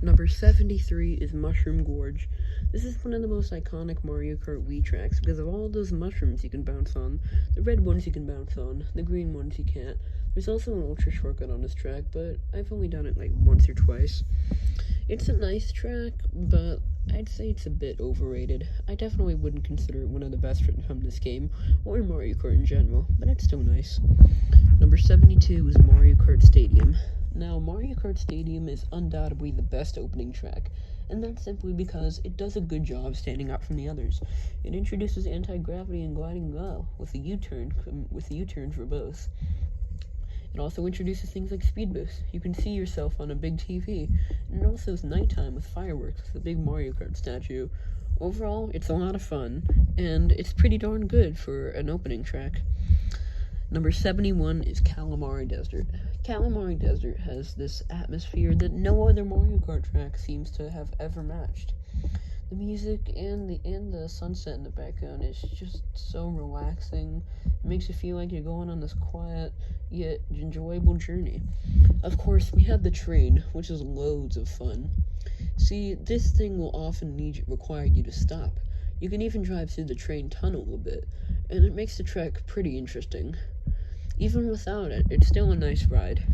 Number 73 is Mushroom Gorge. This is one of the most iconic Mario Kart Wii tracks because of all those mushrooms you can bounce on. The red ones you can bounce on, the green ones you can't. There's also an ultra shortcut on this track, but I've only done it like once or twice. It's a nice track, but I'd say it's a bit overrated. I definitely wouldn't consider it one of the best from this game, or Mario Kart in general, but it's still nice. Number 72 is Mario Kart Stadium. Now, Mario Kart Stadium is undoubtedly the best opening track, and that's simply because it does a good job standing out from the others. It introduces anti-gravity and gliding well, with a U-turn for both. It also introduces things like speed boost. You can see yourself on a big TV, and it also is nighttime with fireworks with a big Mario Kart statue. Overall, it's a lot of fun, and it's pretty darn good for an opening track. Number 71 is Calamari Desert. Calamari Desert has this atmosphere that no other Mario Kart track seems to have ever matched. The music and the sunset in the background is just so relaxing. It makes you feel like you're going on this quiet yet enjoyable journey. Of course, we have the train, which is loads of fun. See, this thing will often require you to stop. You can even drive through the train tunnel a bit, and it makes the track pretty interesting. Even without it, it's still a nice ride.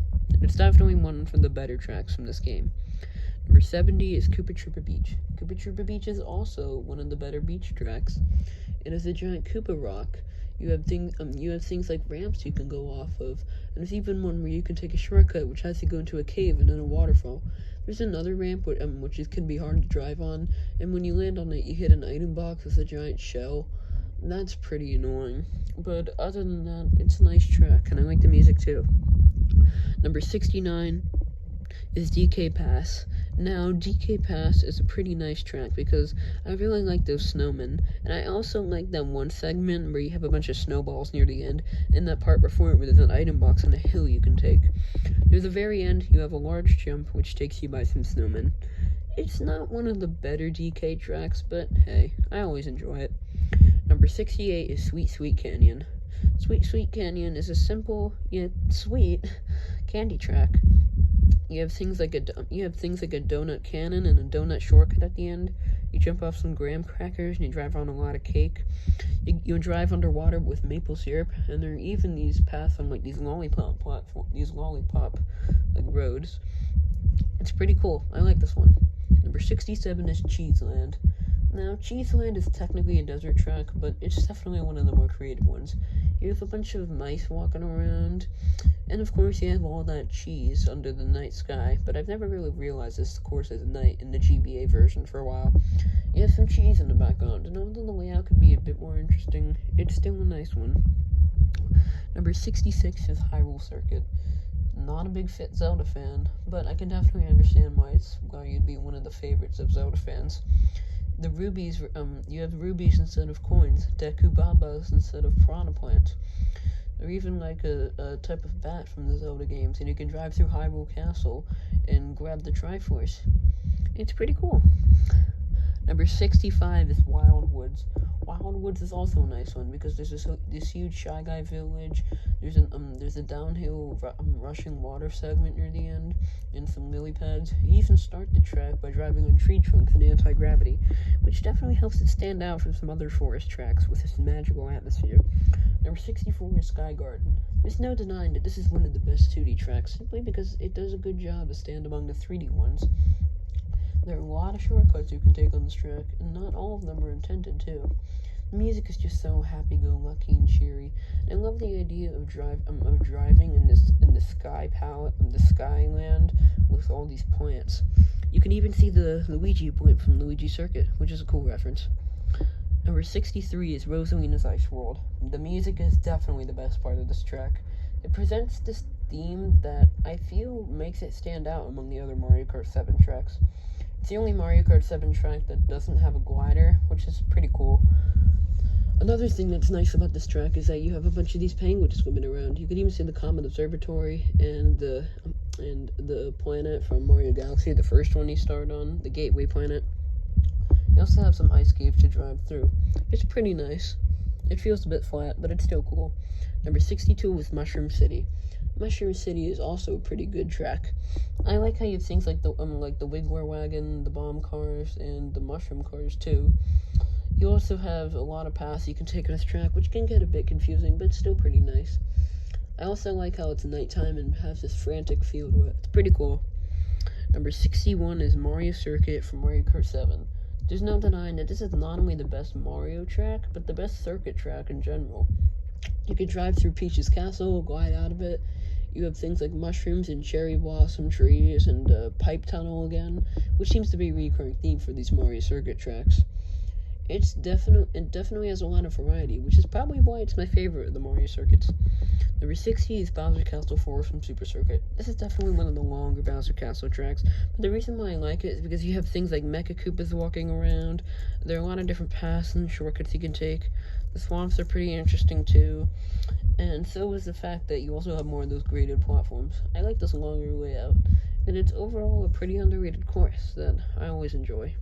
It's definitely one of the better tracks from this game. Number 70 is Koopa Troopa Beach. Koopa Troopa Beach is also one of the better beach tracks. It is a giant Koopa rock. You have things like ramps you can go off of, and there's even one where you can take a shortcut which has to go into a cave and then a waterfall. There's another ramp which can be hard to drive on, and when you land on it, you hit an item box with a giant shell. That's pretty annoying, but other than that, it's a nice track, and I like the music too. Number 69 is DK Pass. Now, DK Pass is a pretty nice track because I really like those snowmen, and I also like that one segment where you have a bunch of snowballs near the end, and that part before it where there's an item box and a hill you can take. Near the very end, you have a large jump which takes you by some snowmen. It's not one of the better DK tracks, but hey, I always enjoy it. Number 68 is Sweet Sweet Canyon. Sweet Sweet Canyon is a simple yet sweet candy track. You have things like a donut cannon and a donut shortcut at the end. You jump off some graham crackers and you drive on a lot of cake. You drive underwater with maple syrup, and there are even these paths on like these lollipop like roads. It's pretty cool. I like this one. Number 67 is Cheeseland. Now, Cheeseland is technically a desert track, but it's definitely one of the more creative ones. You have a bunch of mice walking around, and of course you have all that cheese under the night sky, but I've never really realized this course is night in the GBA version for a while. You have some cheese in the background, and although the layout could be a bit more interesting, it's still a nice one. Number 66 is Hyrule Circuit. Not a big Zelda fan, but I can definitely understand why you'd be one of the favorites of Zelda fans. The rubies, you have rubies instead of coins, Deku Babas instead of piranha plants. Or even like a type of bat from the Zelda games, and you can drive through Hyrule Castle and grab the Triforce. It's pretty cool. Number 65 is Wild Woods. Wild Woods is also a nice one because there's this huge Shy Guy village. There's a downhill rushing water segment near the end, and some lily pads. You even start the track by driving on tree trunks and anti-gravity, which definitely helps it stand out from some other forest tracks with this magical atmosphere. Number 64 is Sky Garden. There's no denying that this is one of the best 2D tracks, simply because it does a good job to stand among the 3D ones. There are a lot of shortcuts you can take on this track, and not all of them are intended to. The music is just so happy-go-lucky and cheery. I love the idea of driving in the sky palette, the Skyland, with all these plants. You can even see the Luigi blimp from Luigi Circuit, which is a cool reference. Number 63 is Rosalina's Ice World. The music is definitely the best part of this track. It presents this theme that I feel makes it stand out among the other Mario Kart 7 tracks. It's the only Mario Kart 7 track that doesn't have a glider, which is pretty cool. Another thing that's nice about this track is that you have a bunch of these penguins swimming around. You can even see the Comet Observatory and the planet from Mario Galaxy, the first one you start on, the Gateway planet. You also have some ice caves to drive through. It's pretty nice. It feels a bit flat, but it's still cool. Number 62 was Mushroom City. Mushroom City is also a pretty good track. I like how you have things like the Wiggler Wagon, the bomb cars, and the mushroom cars too. You also have a lot of paths you can take on this track, which can get a bit confusing, but it's still pretty nice. I also like how it's nighttime and has this frantic feel to it. It's pretty cool. Number 61 is Mario Circuit from Mario Kart 7. There's no denying that this is not only the best Mario track, but the best circuit track in general. You can drive through Peach's castle, glide out of it. You have things like mushrooms and cherry blossom trees and a pipe tunnel again, which seems to be a recurring theme for these Mario Circuit tracks. It definitely has a lot of variety, which is probably why it's my favorite of the Mario Circuits. Number 60 is Bowser Castle 4 from Super Circuit. This is definitely one of the longer Bowser Castle tracks, but the reason why I like it is because you have things like Mecha Koopas walking around. There are a lot of different paths and shortcuts you can take. The swamps are pretty interesting too, and so is the fact that you also have more of those graded platforms. I like this longer layout, and it's overall a pretty underrated course that I always enjoy.